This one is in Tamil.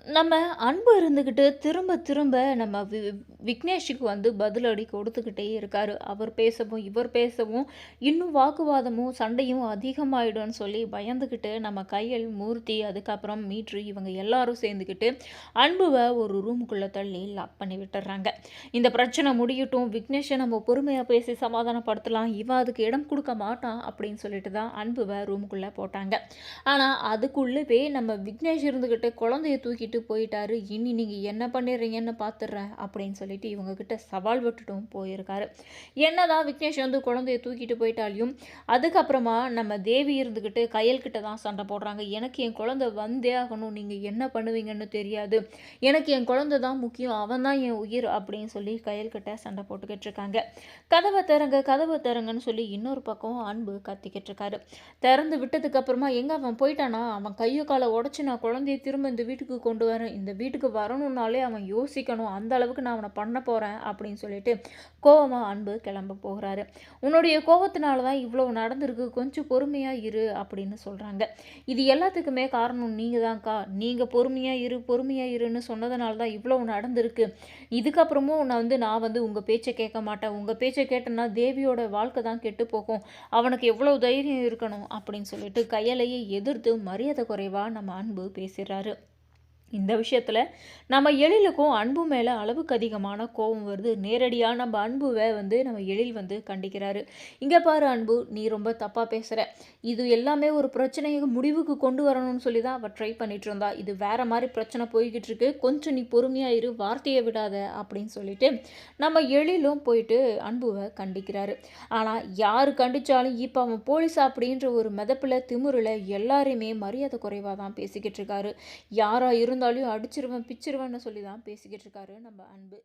நம்ம அன்பு இருந்துக்கிட்டு திரும்ப திரும்ப நம்ம விக்னேஷுக்கு வந்து பதிலடி கொடுத்துக்கிட்டே இருக்காரு. அவர் பேசவும், இவர் பேசவும் இன்னும் வாக்குவாதமும், சண்டையும் அதிகமாயிடும்னு சொல்லி பயந்துக்கிட்டு நம்ம கையல், மூர்த்தி, அதுக்கப்புறம் மீட்ரு இவங்க எல்லாரும் சேர்ந்துக்கிட்டு அன்புவ ஒரு ரூமுக்குள்ள தள்ளி லாக் பண்ணி விட்டுர்றாங்க. இந்த பிரச்சனை முடியட்டும், விக்னேஷை நம்ம பொறுமையா பேசி சமாதானப்படுத்தலாம். இவன் அதுக்கு இடம் கொடுக்க மாட்டான் அப்படின்னு சொல்லிட்டு தான் அன்புவ ரூமுக்குள்ள போட்டாங்க. ஆனா அதுக்குள்ளவே நம்ம விக்னேஷ் இருந்துகிட்டு குழந்தைய தூக்கிட்டு போயிட்டாரு. இனி நீங்க என்ன பண்ணிடுறீங்கன்னு பார்த்துடுறேன் அப்படின்னு சொல்லிட்டு இவங்க கிட்ட சவால் விட்டுட்டும் போயிருக்காரு. என்னதான் விக்னேஷ் வந்து குழந்தைய தூக்கிட்டு போயிட்டாலையும் அதுக்கப்புறமா நம்ம தேவி இருந்துக்கிட்டு கையல்கிட்ட தான் சண்டை போடுறாங்க. எனக்கு என் குழந்தை வந்தே ஆகணும், நீங்க என்ன பண்ணுவீங்கன்னு தெரியாது, எனக்கு என் குழந்தை தான் முக்கியம், அவன் தான் என் உயிர் அப்படின்னு சொல்லி கையல்கிட்ட சண்டை போட்டுக்கிட்டு இருக்காங்க. கதவை திறங்க கதவை திறங்கன்னு சொல்லி இன்னொரு பக்கம் அன்பு கத்திக்கிட்டு இருக்காரு. திறந்து விட்டதுக்கு அப்புறமா எங்க அவன் போயிட்டானா, அவன் கையை காலை உடச்சி நான் குழந்தைய திரும்ப இந்த வீட்டுக்கு கொண்டு வரேன், இந்த வீட்டுக்கு வரணும்னாலே அவன் யோசிக்கணும், அந்த அளவுக்கு நான் அவனை பண்ண போறேன் அப்படின்னு சொல்லிட்டு கோவமா அன்பு கிளம்ப போகிறாரு. உன்னுடைய கோவத்தினால தான் இவ்வளவு நடந்திருக்கு, கொஞ்சம் பொறுமையா இரு அப்படின்னு சொல்றாங்க. இது எல்லாத்துக்குமே காரணம் நீங்க தான்க்கா, நீங்க பொறுமையா இரு பொறுமையா இருன்னு சொன்னதுனால தான் இவ்வளவு நடந்திருக்கு. இதுக்கப்புறமும் நான் வந்து உங்க பேச்சை கேட்க மாட்டேன், உங்க பேச்சை கேட்டேன்னா தேவியோட வாழ்க்கை தான் கெட்டு போகும், அவனுக்கு எவ்வளவு தைரியம் இருக்கணும் அப்படின்னு சொல்லிட்டு கையலையை எதிர்த்து மரியாதை குறைவா நம்ம அன்பு பேசுறாரு. இந்த விஷயத்துல நம்ம எழிலுக்கும் அன்பு மேல அளவுக்கு அதிகமான கோபம் வருது. நேரடியா நம்ம அன்புவை வந்து நம்ம எழில் வந்து கண்டிக்கிறாரு. இங்க பாரு அன்பு, நீ ரொம்ப தப்பா பேசுற. இது எல்லாமே ஒரு பிரச்சனையை முடிவுக்கு கொண்டு வரணும்னு சொல்லி தான் அவ ட்ரை பண்ணிட்டு இருந்தா. இது வேற மாதிரி பிரச்சனை போய்கிட்டு இருக்கு, கொஞ்சம் நீ பொறுமையா இரு, வார்த்தையை விடாத அப்படின்னு சொல்லிட்டு நம்ம எழிலும் போயிட்டு அன்புவை கண்டிக்கிறாரு. ஆனா யாரு கண்டிச்சாலும் இப்ப அவன் போலீஸ் அப்படின்ற ஒரு மிதப்புல திமிருல எல்லாரையுமே மரியாதை குறைவா தான் பேசிக்கிட்டு இருக்காரு. யாரா இருந்தாலும் அடிச்சிருவேன் பிச்சிருவேன்னு சொல்லி தான் பேசிக்கிட்டு இருக்காரு நம்ம அன்பு.